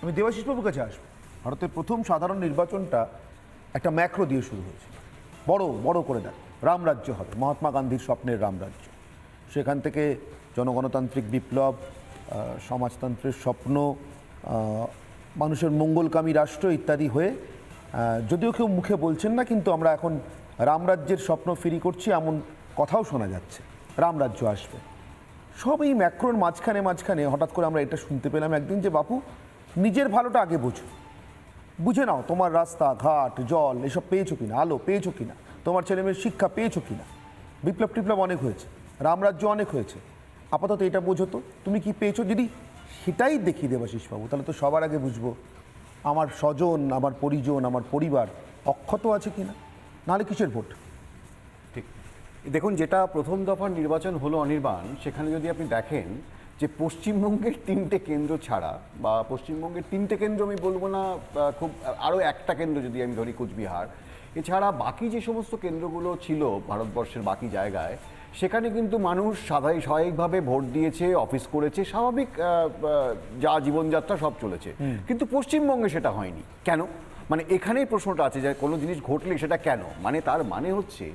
আমি দেবাশিসবাবুর কাছে আসবো। ভারতের প্রথম সাধারণ নির্বাচনটা একটা ম্যাক্রো দিয়ে শুরু হয়েছে, বড় বড় করে দেয় রামরাজ্য হবে, মহাত্মা গান্ধীর স্বপ্নের রামরাজ্য। সেখান থেকে জনগণতান্ত্রিক বিপ্লব, সমাজতন্ত্রের স্বপ্ন, মানুষের মঙ্গলকামী রাষ্ট্র ইত্যাদি হয়ে, যদিও কেউ মুখে বলছেন না, কিন্তু আমরা এখন রামরাজ্যের স্বপ্ন ফিরি করছি এমন কথাও শোনা যাচ্ছে, রামরাজ্য আসবে। সব এই ম্যাক্রোর মাঝখানে হঠাৎ করে আমরা এটা শুনতে পেলাম একদিন যে বাপু নিজের ভালোটা আগে বোঝো, বুঝে নাও তোমার রাস্তা ঘাট জল এসব পেয়েছো কিনা, আলো পেয়েছো কিনা, তোমার ছেলেমেয়ের শিক্ষা পেয়েছো কিনা। বিপ্লব টিপ্লব অনেক হয়েছে, রামরাজ্য অনেক হয়েছে, আপাতত এটা বোঝো তো তুমি কি পেয়েছো। যদি সেটাই দেখি দেবাশিসবাবু, তাহলে তো সবার আগে বুঝবো আমার স্বজন, আমার পরিজন, আমার পরিবার অক্ষত আছে কিনা, নাহলে কিসের ভোট। ঠিক। দেখুন, যেটা প্রথম দফার নির্বাচন হলো অনির্বাণ, সেখানে যদি আপনি দেখেন যে পশ্চিমবঙ্গের 3টে কেন্দ্র ছাড়া, বা পশ্চিমবঙ্গের 3টে কেন্দ্র আমি বলবো না, খুব আরও একটা কেন্দ্র যদি আমি ধরি কুচবিহার, এছাড়া বাকি যে সমস্ত কেন্দ্রগুলো ছিল ভারতবর্ষের বাকি জায়গায়, সেখানে কিন্তু মানুষ স্বাভাবিকভাবে ভোট দিয়েছে, অফিস করেছে, স্বাভাবিক যা জীবনযাত্রা সব চলেছে। কিন্তু পশ্চিমবঙ্গে সেটা হয়নি কেন? মানে এখানেই প্রশ্নটা আছে যে কোনো জিনিস ঘটলে সেটা কেন, মানে তার মানে হচ্ছে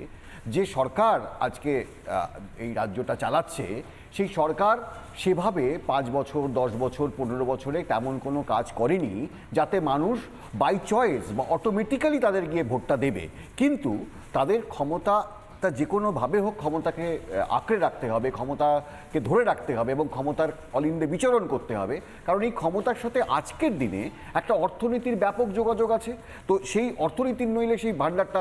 যে সরকার আজকে এই রাজ্যটা চালাচ্ছে, সেই সরকার সেভাবে 5 বছর 10 বছর 15 বছরে তেমন কোনো কাজ করেনি যাতে মানুষ বাই চয়েস বা অটোমেটিক্যালি তাদের গিয়ে ভোটটা দেবে। কিন্তু তাদের ক্ষমতা যে কোনোভাবে হোক ক্ষমতাকে আঁকড়ে রাখতে হবে, ক্ষমতাকে ধরে রাখতে হবে এবং ক্ষমতার অলিন্দে বিচরণ করতে হবে। কারণ এই ক্ষমতার সাথে আজকের দিনে একটা অর্থনীতির ব্যাপক যোগাযোগ আছে। তো সেই অর্থনীতির নইলে সেই ভাণ্ডারটা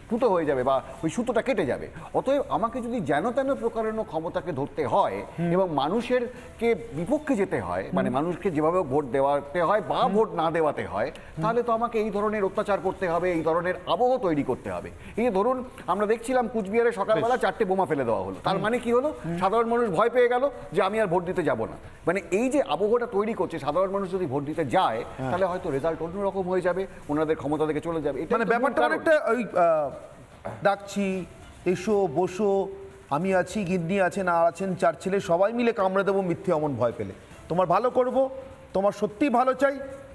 ফুটো হয়ে যাবে বা ওই সুতোটা কেটে যাবে। অতএব আমাকে যদি যেন তেন প্রকারেণ ক্ষমতাকে ধরতে হয় এবং মানুষের কে বিপক্ষে যেতে হয়, মানে মানুষকে যেভাবে ভোট দেওয়াতে হয় বা ভোট না দেওয়াতে হয়, তাহলে তো আমাকে এই ধরনের অত্যাচার করতে হবে, এই ধরনের আবহ তৈরি করতে হবে। এই যে ধরুন আমরা দেখছিলাম কুচবিহারে সকালবেলা 4টে বোমা ফেলে দেওয়া হলো, তার মানে কি হলো? সাধারণ মানুষ ভয় পেয়ে গেল যে আমি আর ভোট দিতে যাব না। মানে এই যে আবহটা তৈরি করছে, সাধারণ মানুষ যদি ভোট দিতে যায় তাহলে হয়তো রেজাল্ট অন্যরকম হয়ে যাবে, ওনাদের ক্ষমতা থেকে চলে যাবে। মানে ব্যাপারটা অনেকটা ওই ডাকছি এসো বসো, আমি আছি, গিন্নি আছেন আর আছেন 4 ছেলে, সবাই মিলে কামড়ে দেবো মিথ্যে অমন ভয় পেলে। তোমার ভালো করব, তোমার সত্যিই ভালো চাই,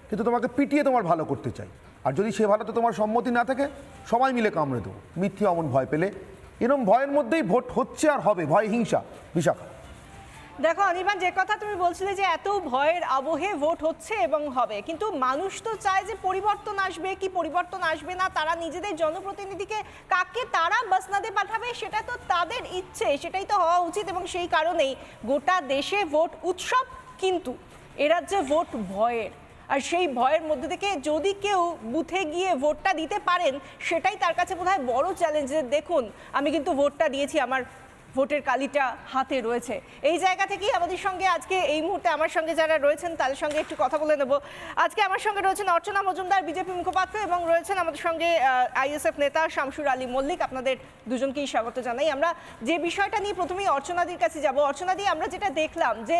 কিন্তু তোমাকে পিটিয়ে তোমার ভালো করতে চাই। আর যদি সে ভালোতে তোমার সম্মতি না থাকে, সবাই মিলে কামড়ে দেবো মিথ্যে অমন ভয় পেলে। এরকম ভয়ের মধ্যেই ভোট হচ্ছে আর হবে, ভয় হিংসা। বিশাখা, দেখো অনির্বাণ, যে কথা তুমি বলছিলে যে এত ভয়ের আবহে ভোট হচ্ছে এবং হবে, কিন্তু মানুষ তো চায় যে পরিবর্তন আসবে, কি পরিবর্তন আসবে না, তারা নিজেদের জনপ্রতিনিধিকে কাকে তারা বাসনাদে পাঠাবে সেটা তো তাদের ইচ্ছে, সেটাই তো হওয়া উচিত। এবং সেই কারণেই গোটা দেশে ভোট উৎসব, কিন্তু এ রাজ্যে ভোট ভয়ের। আর সেই ভয়ের মধ্যে থেকে যদি কেউ বুথে গিয়ে ভোটটা দিতে পারেন, সেটাই তার কাছে বোধহয় বড় চ্যালেঞ্জ, যে দেখুন আমি কিন্তু ভোটটা দিয়েছি, আমার ভোটের কালিটা হাতে রয়েছে। এই জায়গা থেকেই আমাদের সঙ্গে আজকে এই মুহূর্তে আমার সঙ্গে যারা রয়েছেন তাদের সঙ্গে একটু কথা বলে নেব। আজকে আমার সঙ্গে রয়েছেন অর্চনা মজুমদার, বিজেপি মুখপাত্র, এবং রয়েছেন আমাদের সঙ্গে আইএসএফ নেতা শামসুর আলী মল্লিক। আপনাদের দুজনকেই স্বাগত জানাই। আমরা যে বিষয়টা নিয়ে প্রথমেই অর্চনাদির কাছে যাব। অর্চনাদি, আমরা যেটা দেখলাম যে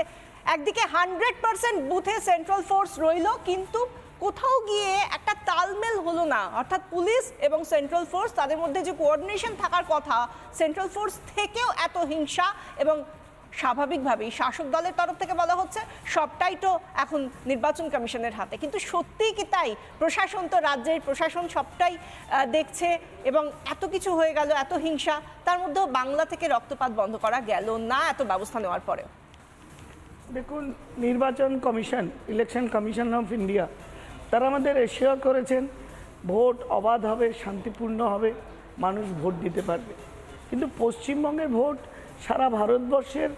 একদিকে 100% বুথে সেন্ট্রাল ফোর্স রইল, কিন্তু কোথাও গিয়ে একটা তালমেল হলো না, অর্থাৎ পুলিশ এবং সেন্ট্রাল ফোর্স তাদের মধ্যে যে কোঅর্ডিনেশন থাকার কথা, সেন্ট্রাল ফোর্স থেকেও এত হিংসা। এবং স্বাভাবিকভাবেই শাসক দলের তরফ থেকে বলা হচ্ছে সবটাই তো এখন নির্বাচন কমিশনের হাতে, কিন্তু সত্যিই কি তাই? প্রশাসন তো রাজ্যের প্রশাসন সবটাই দেখছে, এবং এত কিছু হয়ে গেল, এত হিংসা, তার মধ্যেও বাংলা থেকে রক্তপাত বন্ধ করা গেল না এত ব্যবস্থা নেওয়ার পরেও। দেখুন, নির্বাচন commission, election commission of India, তারা আমাদের এশিওর করেছেন ভোট অবাধ হবে, শান্তিপূর্ণ হবে, মানুষ ভোট দিতে পারবে। কিন্তু পশ্চিমবঙ্গের ভোট সারা ভারতবর্ষের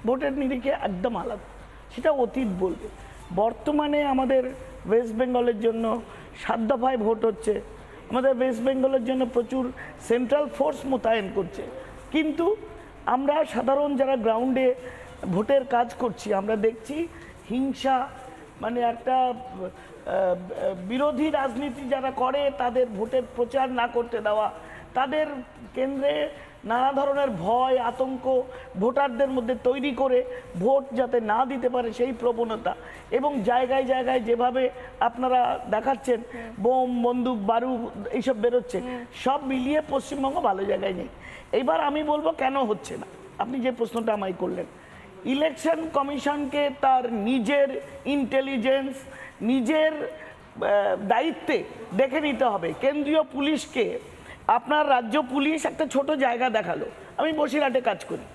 ভোটের নিরিখে একদম আলাদা, সেটা অতীত বলবে। বর্তমানে আমাদের ওয়েস্ট বেঙ্গলের জন্য 7 দফায় ভোট হচ্ছে, আমাদের ওয়েস্ট বেঙ্গলের জন্য প্রচুর সেন্ট্রাল ফোর্স মোতায়েন করছে। কিন্তু আমরা সাধারণ যারা গ্রাউন্ডে ভোটের কাজ করছি, আমরা দেখছি হিংসা, মানে একটা বিরোধী রাজনীতি যারা করে তাদের ভোটের প্রচার না করতে দেওয়া, তাদের কেন্দ্রে নানা ধরনের ভয় আতঙ্ক ভোটারদের মধ্যে তৈরি করে ভোট যাতে না দিতে পারে সেই প্রবণতা, এবং জায়গায় জায়গায় যেভাবে আপনারা দেখাচ্ছেন বোম বন্দুক বারুদ এইসব বেরোচ্ছে, সব মিলিয়ে পশ্চিমবঙ্গ ভালো জায়গায় নেই। এইবার আমি বলবো কেন হচ্ছে না, আপনি যে প্রশ্নটা আমায় করলেন। ইলেকশন কমিশনকে তার নিজের ইন্টেলিজেন্স, নিজের দায়িত্বে দেখে নিতে হবে। কেন্দ্রীয় পুলিশকে আপনার রাজ্য পুলিশ একটা ছোট জায়গা দেখালো। আমি বসিরহাটে কাজ করি,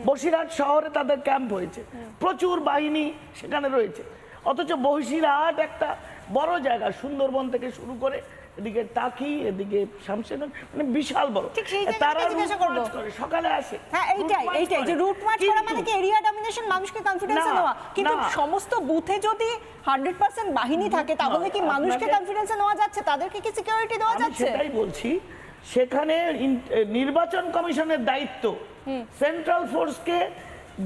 বসিরহাট শহরে তাদের ক্যাম্প হয়েছে, প্রচুর বাহিনী সেখানে রয়েছে, অথচ বসিরহাট একটা বড় জায়গা, সুন্দরবন থেকে শুরু করে এদিকে টাকি, এদিকে শামশেরগঞ্জ, মানে বিশাল বড়। ঠিক সেই জায়গাটা তারা জিজ্ঞাসা route করবো। march করে, সকালে আসে। হ্যাঁ, এইটাই route march এইটাই যে করে। রুট মার্চ করা মানে কিন্তু- কি এরিয়া ডমিনেশন, মানুষকে কনফিডেন্সে না, নেওয়া। কিন্তু না। সমস্ত বুথে যদি 100% বাহিনী থাকে তাহলে কি মানুষকে আপনাকে- কনফিডেন্সে নেওয়া যাচ্ছে? তাদেরকে কি সিকিউরিটি দেওয়া আমি যাচ্ছে? সেটাই বলছি, সেখানে নির্বাচন কমিশনের দায়িত্ব সেন্ট্রাল ফোর্সকে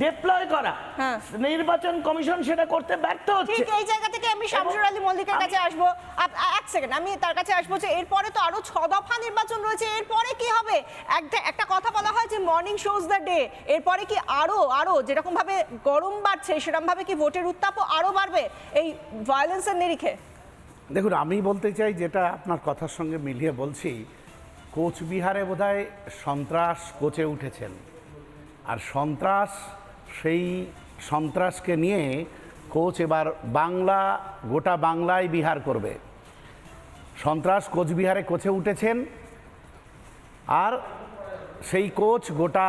ডিপ্লয় করা। হ্যাঁ। নির্বাচন কমিশন সেটা করতে ব্যর্থ হচ্ছে। ঠিক এই জায়গা থেকে আমি শামসুর আলী মল্লিকের কাছে আসবো। এক সেকেন্ড, আমি তার কাছে আসবো যে এরপরে তো আরো 6 দফা নির্বাচন রয়েছে, এরপরে কি হবে? একটা কথা বলা হয় যে মর্নিং শোজ দ্য ডে, এরপরে কি আরো যেরকম ভাবে গরম বাড়ছে সেরকম ভাবে কি ভোটের উত্তাপও আরো বাড়বে এই ভায়োলেন্সের নিরিখে? দেখুন, আমি বলতে চাই, যেটা আপনার কথার সঙ্গে মিলিয়ে বলছি, কোচবিহারে বোধহয় সন্ত্রাস কোচে উঠেছেন, আর সেই সন্ত্রাসকে নিয়ে কোচ এবার গোটা বাংলায় বিহার করবে। সন্ত্রাস কোচবিহারে কোচে উঠেছেন, আর সেই কোচ গোটা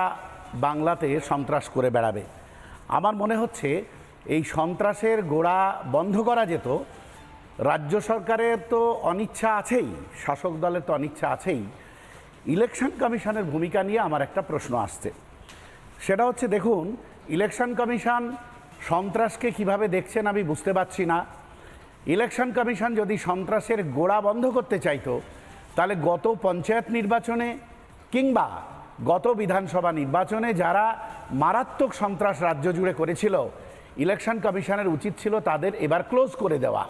বাংলাতে সন্ত্রাস করে বেড়াবে। আমার মনে হচ্ছে এই সন্ত্রাসের গোড়া বন্ধ করা যেত। রাজ্য সরকারের তো অনিচ্ছা আছেই, শাসক দলের তো অনিচ্ছা আছেই। ইলেকশন কমিশনের ভূমিকা নিয়ে আমার একটা প্রশ্ন আসছে, সেটা হচ্ছে, দেখুন, ইলেকশন কমিশন সন্ত্রাসকে কিভাবে দেখছেন আমি বুঝতে পারছি না। ইলেকশন কমিশন যদি সন্ত্রাসের গোড়া বন্ধ করতে চাইতো, তাহলে গত পঞ্চায়েত নির্বাচনে কিংবা গত বিধানসভা নির্বাচনে যারা মারাত্মক সন্ত্রাস রাজ্য জুড়ে করেছিল, ইলেকশন কমিশনের উচিত ছিল তাদের এবার ক্লোজ করে দেওয়া।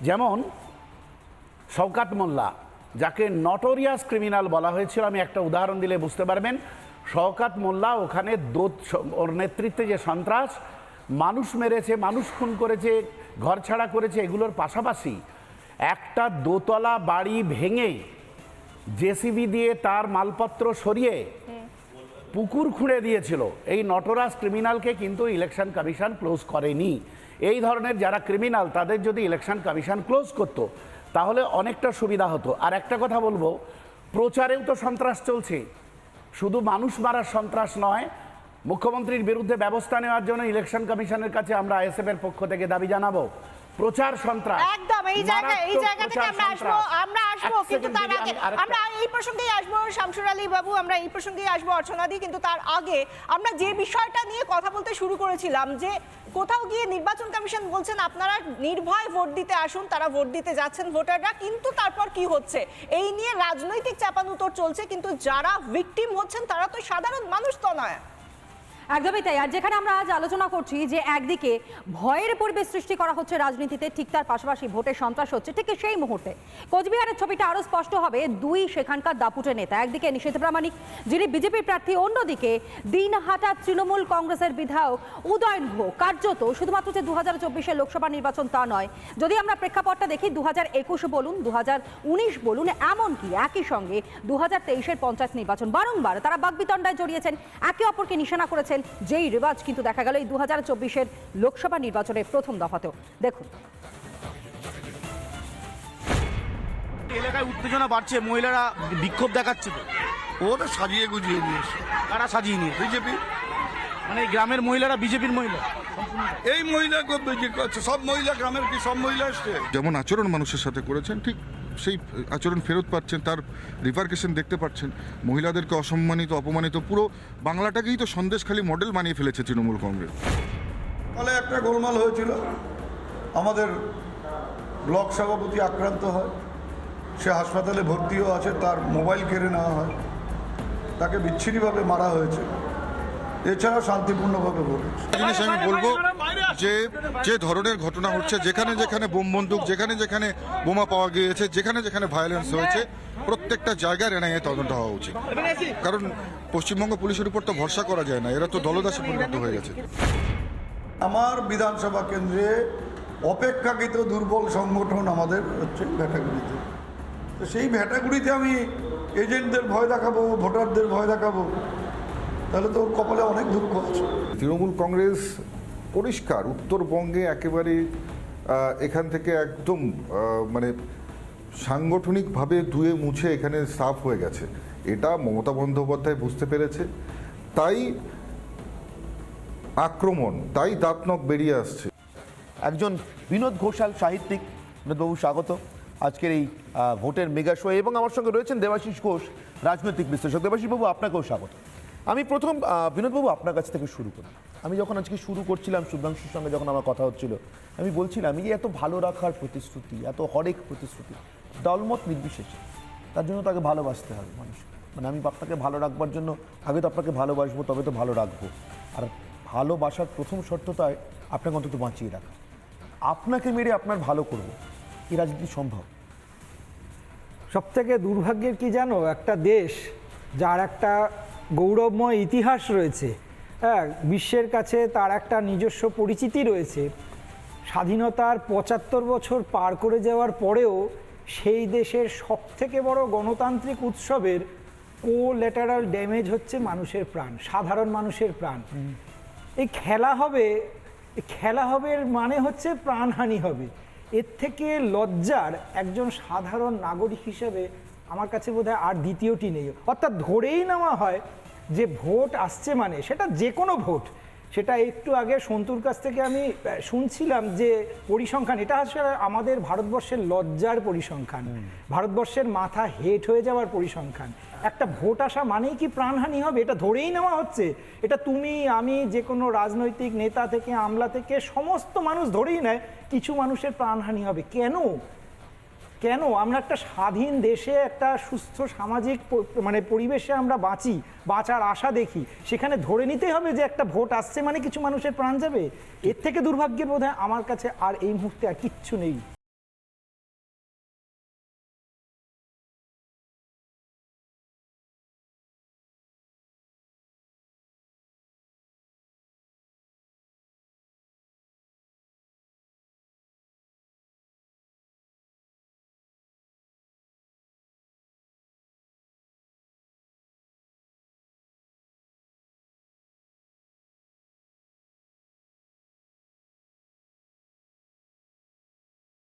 যেমন শওকাত মোল্লা, যাকে নটোরিয়াস ক্রিমিনাল বলা হয়েছিল, আমি একটা উদাহরণ দিলে বুঝতে পারবেন। শওকাত মোল্লা ওখানে ওর নেতৃত্বে যে সন্ত্রাস, মানুষ মেরেছে, মানুষ খুন করেছে, ঘর ছাড়া করেছে, এগুলোর পাশাপাশি একটা দোতলা বাড়ি ভেঙে জেসিবি দিয়ে তার মালপত্র সরিয়ে পুকুর খুঁড়ে দিয়েছিল। এই নটোরাস ক্রিমিনালকে কিন্তু ইলেকশন কমিশন ক্লোজ করেনি। এই ধরনের যারা ক্রিমিনাল, তাদের যদি ইলেকশন কমিশন ক্লোজ করতো তাহলে অনেকটা সুবিধা হতো। আর একটা কথা বলবো, প্রচারেও তো সন্ত্রাস চলছে, শুধু মানুষ মারার সন্ত্রাস নয়। মুখ্যমন্ত্রীর বিরুদ্ধে ব্যবস্থা নেওয়ার জন্য ইলেকশন কমিশনের কাছে আমরা আইএসএফ এর পক্ষ থেকে দাবি জানাবো। প্রচার সন্ত্রাস একদম এই জায়গা থেকে আমরা আসবো কিন্তু তার আগে আমরা এই প্রসঙ্গেই আসবো। শামসুর আলী বাবু, আমরা এই প্রসঙ্গেই আসবো অর্চনাদি, কিন্তু তার আগে আমরা যে বিষয়টা নিয়ে কথা বলতে শুরু করেছিলাম, যে কোথাও গিয়ে নির্বাচন কমিশন বলছেন আপনারা নির্ভয় ভোট দিতে আসুন, তারা ভোট দিতে যাচ্ছেন ভোটাররা, কিন্তু তারপর কি হচ্ছে এই নিয়ে রাজনৈতিক চাপানুতর চলছে, কিন্তু যারা ভিকটিম হচ্ছেন তারা তো সাধারণ মানুষ তো নয়। একদমই তাই। আর যেখানে আমরা আজ আলোচনা করছি যে একদিকে ভয়ের পরিবেশ সৃষ্টি করা হচ্ছে রাজনীতিতে, ঠিক তার পাশাপাশি ভোটে সন্ত্রাস হচ্ছে, ঠিক সেই মুহূর্তে কোচবিহারের ছবিটা আরো স্পষ্ট হবে। দুই সেখানকার দাপুটে নেতা, একদিকে নিশীথ প্রামাণিক যিনি বিজেপির প্রার্থী, অন্যদিকে দিনহাটা তৃণমূল কংগ্রেসের বিধায়ক উদয়ন গুহ। কার্যত শুধুমাত্র যে 2024 লোকসভা নির্বাচন তা নয়, যদি আমরা প্রেক্ষাপটটা দেখি 2021 বলুন, 2019 বলুন, এমনকি একই সঙ্গে 2023 পঞ্চায়েত নির্বাচন, বারংবার তারা বাগবিতণ্ডায় জড়িয়েছেন, একে অপরকে নিশানা করেছেন। যেই রিওয়াজ কিন্তু দেখা গেল এই 2024 লোকসভা নির্বাচনের প্রথম দফাতেও। দেখুন, এলাকায় উত্তেজনা বাড়ছে, মহিলারা বিক্ষোভ দেখাচ্ছে তো। ওরা সাজিয়ে গুজিয়ে নিয়েছে কারা সাজিয়ে নিয়ে? বিজেপি। মানে এই গ্রামের মহিলারা বিজেপির মহিলা? এই মহিলা সব মহিলা, গ্রামের কি সব মহিলা এসছে? যেমন আচরণ মানুষের সাথে করেছেন, ঠিক সেই আচরণ ফেরত পাচ্ছেন, তার রিপারকেশন দেখতে পাচ্ছেন। মহিলাদেরকে অসম্মানিত, অপমানিত, পুরো বাংলাটাকেই তো সন্দেশখালী মডেল বানিয়ে ফেলেছে তৃণমূল কংগ্রেস। ফলে একটা গোলমাল হয়েছিল, আমাদের ব্লক সভাপতি আক্রান্ত হয়, সে হাসপাতালে ভর্তিও আছে, তার মোবাইল কেড়ে নেওয়া হয়, তাকে বিচ্ছিন্নভাবে মারা হয়েছে। এছাড়া শান্তিপূর্ণভাবে ভোট হচ্ছে। জিনিস আমি বলবো যে যে ধরনের ঘটনা হচ্ছে, যেখানে যেখানে বোম বন্দুক, যেখানে যেখানে বোমা পাওয়া গিয়েছে, যেখানে যেখানে ভায়োলেন্স হয়েছে, প্রত্যেকটা জায়গায় এনআইএ তদন্ত হওয়া উচিত। কারণ পশ্চিমবঙ্গ পুলিশের উপর তো ভরসা করা যায় না, এরা তো দলদাসে পরিণত হয়ে গেছে। আমার বিধানসভা কেন্দ্রে অপেক্ষাকৃত দুর্বল সংগঠন আমাদের হচ্ছে ভ্যাটাগুড়িতে। তো সেই ভ্যাটাগুড়িতে আমি এজেন্টদের ভয় দেখাবো, ভোটারদের ভয় দেখাবো, তাহলে তো ওর কপালে অনেক দুঃখ আছে। তৃণমূল কংগ্রেস পরিষ্কার উত্তরবঙ্গে একেবারে এখান থেকে একদম মানে সাংগঠনিকভাবে ধুয়ে মুছে এখানে সাফ হয়ে গেছে। এটা মমতা বন্দ্যোপাধ্যায় বুঝতে পেরেছে, তাই আক্রমণ, তাই দাঁত নখ বেরিয়ে আসছে। একজন বিনোদ ঘোষাল সাহিত্যিক, বিনোদবাবু স্বাগত আজকের এই ভোটের মেগা শো, এবং আমার সঙ্গে রয়েছেন দেবাশিস ঘোষ, রাজনৈতিক বিশ্লেষক। দেবাশিসবাবু, আপনাকেও স্বাগত। আমি প্রথম বিনোদবাবু আপনার কাছ থেকে শুরু করি। আমি যখন আজকে শুরু করছিলাম, শুভ্রাংশুর সঙ্গে যখন আমার কথা হচ্ছিল, আমি বলছিলাম এই যে এত ভালো রাখার প্রতিশ্রুতি, এত হরেক প্রতিশ্রুতি, দলমত নির্বিশেষে, তার জন্য তাকে ভালোবাসতে হবে মানুষকে। মানে আমি আপনাকে ভালো রাখবার জন্য আগে তো আপনাকে ভালোবাসবো, তবে তো ভালো রাখবো। আর ভালোবাসার প্রথম শর্তটাই আপনাকে অন্তত বাঁচিয়ে রাখা। আপনাকে মেরে আপনার ভালো করব, এই রাজনীতি সম্ভব? সবথেকে দুর্ভাগ্যের কি জানো, একটা দেশ যার একটা গৌরবময় ইতিহাস রয়েছে, হ্যাঁ, বিশ্বের কাছে তার একটা নিজস্ব পরিচিতি রয়েছে, স্বাধীনতার ৭৫ বছর পার করে যাওয়ার পরেও সেই দেশের সবথেকে বড় গণতান্ত্রিক উৎসবের কোল্যাটারাল ড্যামেজ হচ্ছে মানুষের প্রাণ, সাধারণ মানুষের প্রাণ। এই খেলা হবে মানে হচ্ছে প্রাণহানি হবে। এর থেকে লজ্জার একজন সাধারণ নাগরিক হিসেবে আমার কাছে বোধহয় আর দ্বিতীয়টি নেই। অর্থাৎ ধরেই নেওয়া হয় যে ভোট আসছে মানে, সেটা যে কোনো ভোট, সেটা একটু আগে সন্তুর কাছ থেকে আমি শুনছিলাম যে পরিসংখ্যান, এটা আসলে আমাদের ভারতবর্ষের লজ্জার পরিসংখ্যান, ভারতবর্ষের মাথা হেট হয়ে যাওয়ার পরিসংখ্যান। একটা ভোট আসা মানেই কি প্রাণহানি হবে, এটা ধরেই নেওয়া হচ্ছে। এটা তুমি আমি যে কোনো রাজনৈতিক নেতা থেকে আমলা থেকে সমস্ত মানুষ ধরেই নেয় কিছু মানুষের প্রাণহানি হবে। কেন আমরা একটা স্বাধীন দেশে একটা সুস্থ সামাজিক মানে পরিবেশে আমরা বাঁচার আশা দেখি, সেখানে ধরে নিতে হবে যে একটা ভোট আসছে মানে কিছু মানুষের প্রাণ যাবে? এর থেকে দুর্ভাগ্যের বোধহয় আমার কাছে আর এই মুহূর্তে আর কিচ্ছু নেই।